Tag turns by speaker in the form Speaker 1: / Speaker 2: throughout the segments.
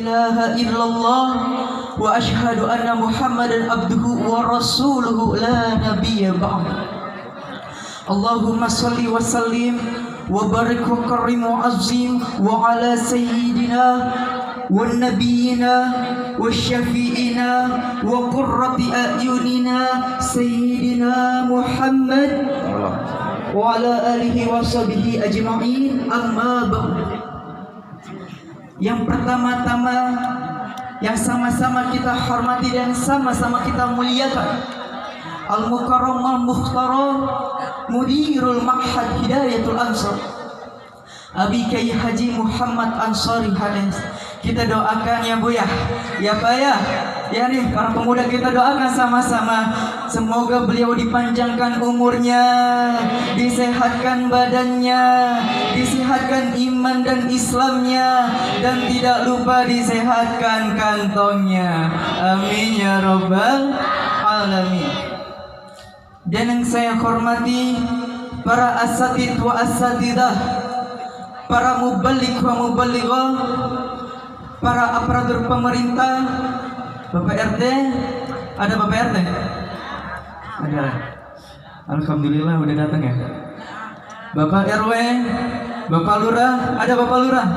Speaker 1: ilaha illallah wa asyhadu anna Muhammadan abduhu wa rasuluhu la nabiyya ba'da. Allahumma salli wa sallim wa barik wa karim wa azim wa ala sayyidina wa nabiyina wa syafi'ina wa qurrati a'yunina sayyidina Muhammad wa ala alihi wa sahbihi ajma'in. Amma ba'd. Yang pertama-tama yang sama-sama kita hormati dan sama-sama kita muliakan Al-Mukarram Al-Mukhtaram Mudirul Ma'had Hidayatul Ansar Abi Kiai Haji Muhammad Ansari Hanes. Kita doakan ya Bu ya Pak ya nih para pemuda, kita doakan sama-sama semoga beliau dipanjangkan umurnya, disehatkan badannya, disehatkan iman dan Islamnya, dan tidak lupa disehatkan kantongnya. Amin ya rabbal alamin. Dan yang saya hormati para asatid wa asatidah, para muballigh wa muballighah, para aparatur pemerintah, Bapak RT, ada Bapak RT? Ada. Alhamdulillah udah datang ya. Bapak RW, Bapak Lurah, ada Bapak Lurah?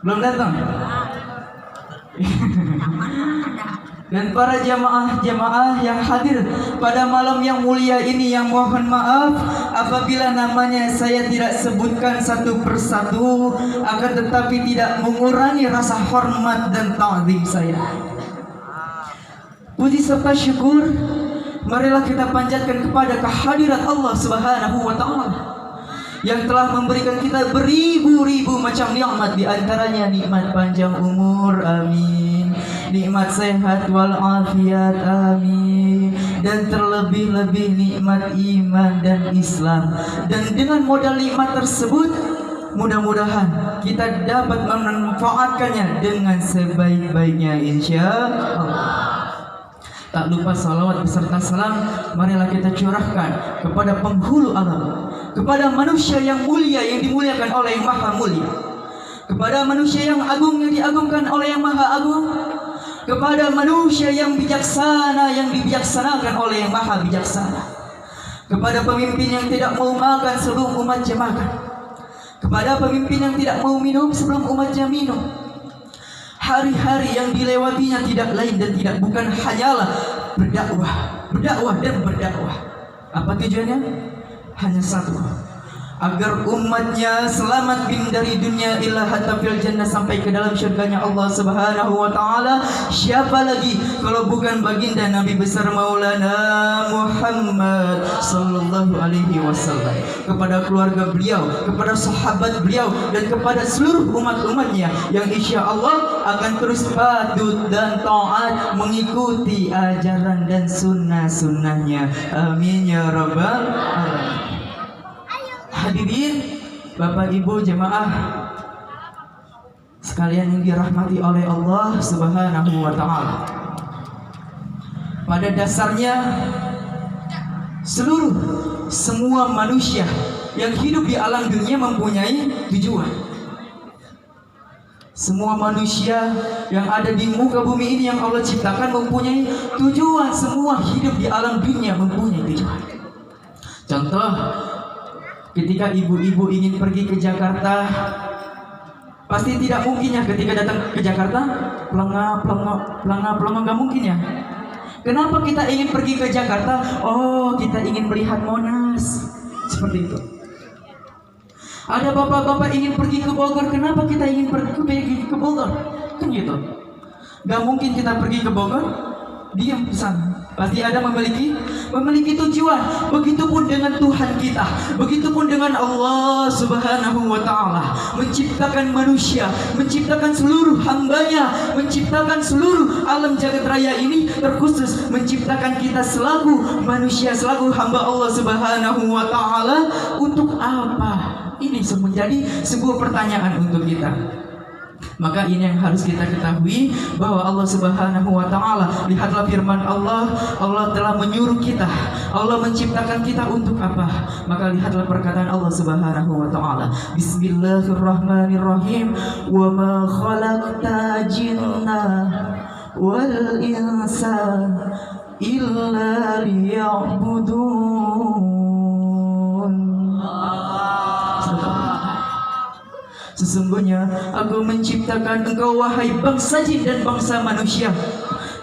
Speaker 1: Belum datang. Dan para jamaah-jamaah yang hadir pada malam yang mulia ini, yang mohon maaf apabila namanya saya tidak sebutkan satu persatu, akan tetapi tidak mengurangi rasa hormat dan ta'zim saya. Puji serta syukur marilah kita panjatkan kepada kehadirat Allah Subhanahu wa taala yang telah memberikan kita beribu-ribu macam nikmat, di antaranya nikmat panjang umur, amin, nikmat sehat wal afiat, amin, dan terlebih-lebih nikmat iman dan Islam. Dan dengan modal nikmat tersebut mudah-mudahan kita dapat memanfaatkannya dengan sebaik-baiknya insyaallah. Tak lupa salawat beserta salam marilah kita curahkan kepada penghulu alam, kepada manusia yang mulia yang dimuliakan oleh yang maha mulia, kepada manusia yang agung yang diagungkan oleh yang maha agung, kepada manusia yang bijaksana yang dibijaksanakan oleh yang maha bijaksana, kepada pemimpin yang tidak mau makan sebelum umatnya makan, kepada pemimpin yang tidak mau minum sebelum umatnya minum. Hari-hari yang dilewatinya tidak lain dan tidak bukan hanyalah berdakwah dan berdakwah. Apa tujuannya? Hanya satu, agar umatnya selamat dari dunia ila hatta fil jannah, sampai ke dalam syurganya Allah Subhanahu wa taala. Siapa lagi kalau bukan baginda Nabi besar Maulana Muhammad sallallahu alaihi wasallam, kepada keluarga beliau, kepada sahabat beliau, dan kepada seluruh umat-umatnya yang insya Allah akan terus patuh dan taat mengikuti ajaran dan sunnah-sunnahnya. Amin ya rabbal alamin. Hadirin Bapak Ibu jemaah sekalian yang dirahmati oleh Allah Subhanahu wa taala. Pada dasarnya semua manusia yang hidup di alam dunia mempunyai tujuan. Semua manusia yang ada di muka bumi ini yang Allah ciptakan mempunyai tujuan. Semua hidup di alam dunia mempunyai tujuan. Contoh, ketika ibu-ibu ingin pergi ke Jakarta, pasti tidak mungkin ya ketika datang ke Jakarta pelengah nggak mungkin ya. Kenapa kita ingin pergi ke Jakarta? Oh, kita ingin melihat Monas, seperti itu. Ada bapak-bapak ingin pergi ke Bogor, kenapa kita ingin pergi ke Bogor? Kan gitu. Gak mungkin kita pergi ke Bogor diam di sana. Pasti ada memiliki tujuan. Begitupun dengan Tuhan kita, begitupun dengan Allah Subhanahu wa taala, menciptakan manusia, menciptakan seluruh hambanya, menciptakan seluruh alam jagat raya ini, terkhusus menciptakan kita selaku manusia, selaku hamba Allah Subhanahu wa taala. Untuk apa? Ini menjadi sebuah pertanyaan untuk kita. Maka ini yang harus kita ketahui, bahwa Allah Subhanahu wa Ta'ala, lihatlah firman Allah, Allah telah menyuruh kita, Allah menciptakan kita untuk apa? Maka lihatlah perkataan Allah Subhanahu wa Ta'ala, Bismillahirrahmanirrahim, wa ma khalaqta jinna wal insa illa liya'budun. Sesungguhnya aku menciptakan engkau wahai bangsa jin dan bangsa manusia,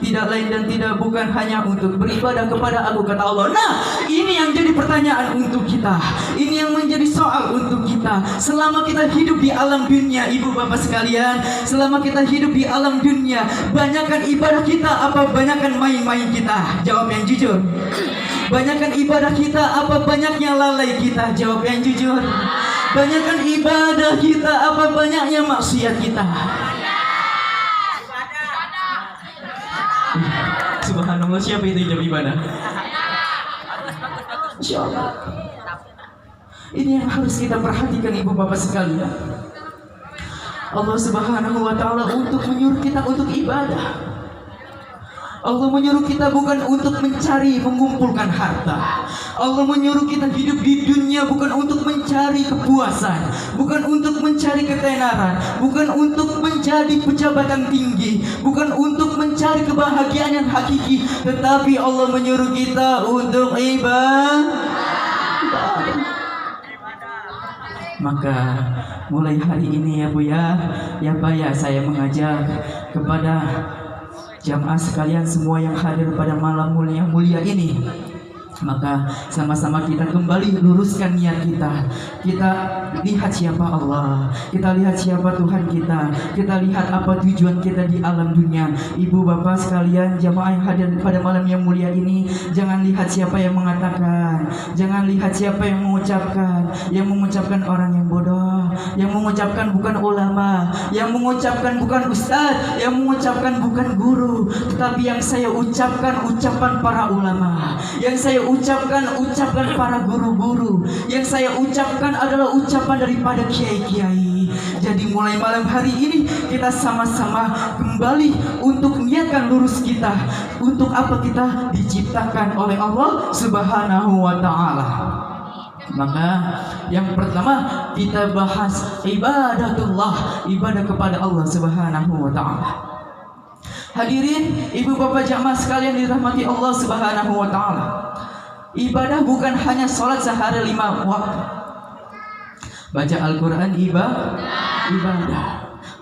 Speaker 1: tidak lain dan tidak bukan hanya untuk beribadah kepada aku, kata Allah. Nah, ini yang jadi pertanyaan untuk kita, ini yang menjadi soal untuk kita. Selama kita hidup di alam dunia, ibu bapak sekalian, selama kita hidup di alam dunia, banyakkan ibadah kita apa banyakkan main-main kita? Jawab yang jujur. Banyakkan ibadah kita apa banyaknya lalai kita? Jawab yang jujur. Banyakkan ibadah kita apa banyaknya maksiat kita? Subhanallah, siapa itu yang ibadah? Insya Allah. Ini yang harus kita perhatikan, ibu bapak sekalian. Allah Subhanahu wa Ta'ala untuk menyuruh kita untuk ibadah. Allah menyuruh kita bukan untuk mencari mengumpulkan harta. Allah menyuruh kita hidup di dunia bukan untuk mencari kepuasan, bukan untuk mencari ketenaran, bukan untuk mencari pejabatan tinggi, bukan untuk mencari kebahagiaan yang hakiki, tetapi Allah menyuruh kita untuk ibadah. Maka mulai hari ini ya Bu ya Pak ya, saya mengajak kepada jamaah sekalian semua yang hadir pada malam mulia ini, maka sama-sama kita kembali luruskan niat kita. Kita lihat siapa Allah, kita lihat siapa Tuhan kita lihat apa tujuan kita di alam dunia. Ibu bapak sekalian, jamaah yang hadir pada malam yang mulia ini, jangan lihat siapa yang mengatakan, jangan lihat siapa yang mengucapkan. Yang mengucapkan orang yang bodoh, yang mengucapkan bukan ulama, yang mengucapkan bukan ustadz, yang mengucapkan bukan guru, tetapi yang saya ucapkan ucapan para ulama, yang saya ucapkan para guru-guru, yang saya ucapkan adalah ucapan daripada kiai-kiai. Jadi mulai malam hari ini kita sama-sama kembali untuk niatkan lurus kita. Untuk apa kita diciptakan oleh Allah Subhanahu wa Ta'ala. Maka yang pertama kita bahas ibadatullah, ibadah kepada Allah Subhanahu wa Ta'ala. Hadirin ibu bapak jamaah sekalian dirahmati Allah Subhanahu wa Ta'ala. Ibadah bukan hanya sholat sehari 5 waktu, baca Al-Quran ibadah,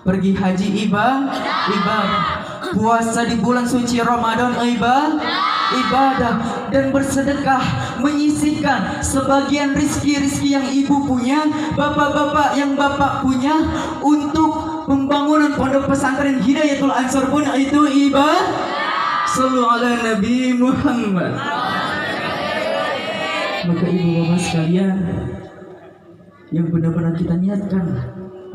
Speaker 1: pergi haji ibadah, puasa di bulan suci Ramadan ibadah, dan bersedekah, menyisihkan sebagian rizki yang ibu punya, bapak-bapak yang bapak punya, untuk pembangunan pondok pesantren Hidayatul Ansor pun itu ibadah. Shallu ala Nabi Muhammad. Maka ibu bapak sekalian, yang benar-benar kita niatkan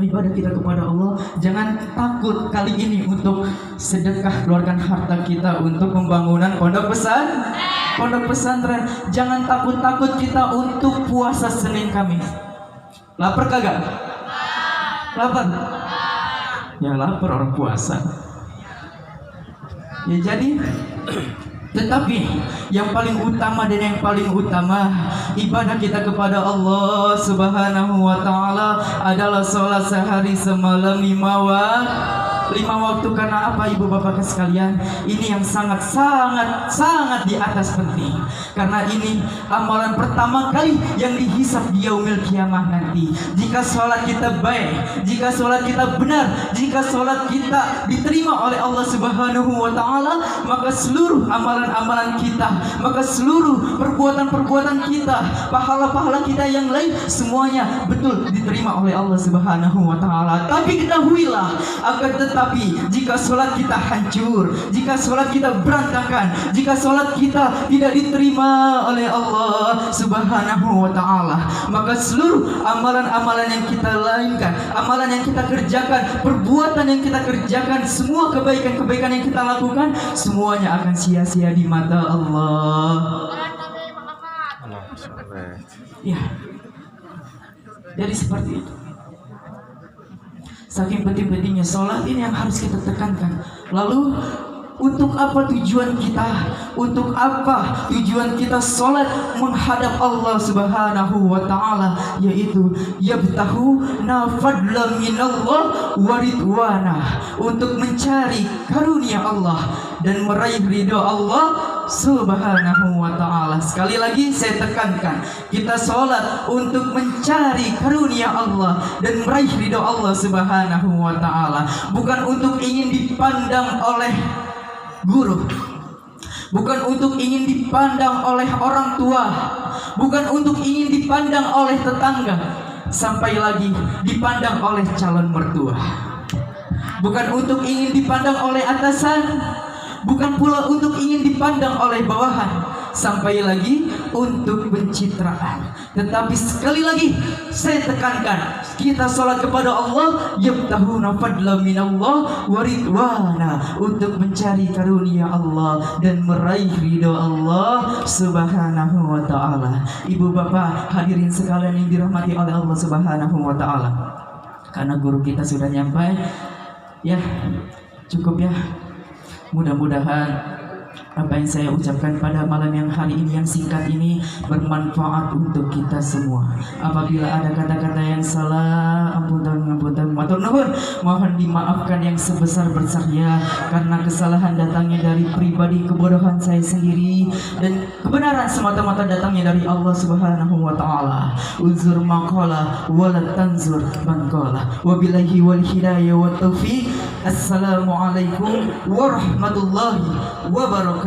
Speaker 1: ibadah kita kepada Allah, jangan takut kali ini untuk sedekah, keluarkan harta kita untuk pembangunan pondok pesantren. Jangan takut kita untuk puasa Senin Kamis. Lapar kagak? Lapar? Ya lapar orang puasa. Ya jadi, tetapi yang paling utama dan yang paling utama ibadah kita kepada Allah Subhanahu wa Ta'ala adalah sholat sehari semalam 5 waktu. Karena apa ibu bapak sekalian? Ini yang sangat di atas penting. Karena ini amalan pertama kali yang dihisab di yaumil kiamah nanti. Jika sholat kita baik, jika sholat kita benar, jika sholat kita diterima oleh Allah Subhanahu wa Ta'ala, maka seluruh amalan-amalan kita, maka seluruh perbuatan-perbuatan kita, pahala-pahala kita yang lain, semuanya betul diterima oleh Allah Subhanahu wa Ta'ala. Tapi ketahuilah, akan tetapi jika sholat kita hancur, jika sholat kita berantakan, jika sholat kita tidak diterima oleh Allah Subhanahu wa Ta'ala, maka seluruh amalan-amalan yang kita lainkan, amalan yang kita kerjakan, perbuatan yang kita kerjakan, semua kebaikan-kebaikan yang kita lakukan, semuanya akan sia-sia di mata Allah. Ya, jadi seperti itu. Saking penting-pentingnya sholat ini yang harus kita tekankan. Lalu untuk apa tujuan kita? Untuk apa tujuan kita sholat menghadap Allah Subhanahu wa ta'ala? Yaitu yabtahu nafadla minallah waridwana, untuk mencari karunia Allah dan meraih ridho Allah Subhanahu wa ta'ala. Sekali lagi saya tekankan, kita sholat untuk mencari karunia Allah dan meraih ridho Allah Subhanahu wa ta'ala, bukan untuk ingin dipandang oleh guru, bukan untuk ingin dipandang oleh orang tua, bukan untuk ingin dipandang oleh tetangga, sampai lagi dipandang oleh calon mertua, bukan untuk ingin dipandang oleh atasan, bukan pula untuk ingin dipandang oleh bawahan, sampai lagi untuk pencitraan. Tetapi sekali lagi saya tekankan, kita sholat kepada Allah yabtahuna fadla minallah waridwana, untuk mencari karunia Allah dan meraih ridho Allah Subhanahu wa ta'ala. Ibu bapak hadirin sekalian yang dirahmati oleh Allah Subhanahu wa ta'ala, karena guru kita sudah nyampai ya, cukup ya. Mudah-mudahan apa yang saya ucapkan pada malam yang hari ini yang singkat ini bermanfaat untuk kita semua. Apabila ada kata-kata yang salah, ampunten, matur nuwun, mohon dimaafkan yang sebesar-besarnya, karena kesalahan datangnya dari pribadi, kebodohan saya sendiri, dan kebenaran semata-mata datangnya dari Allah Subhanahu wa ta'ala. Uzur maqala wala tanzur man qala. Wabillahi wal hidayah wat taufiq. Assalamualaikum warahmatullahi wabarakatuh.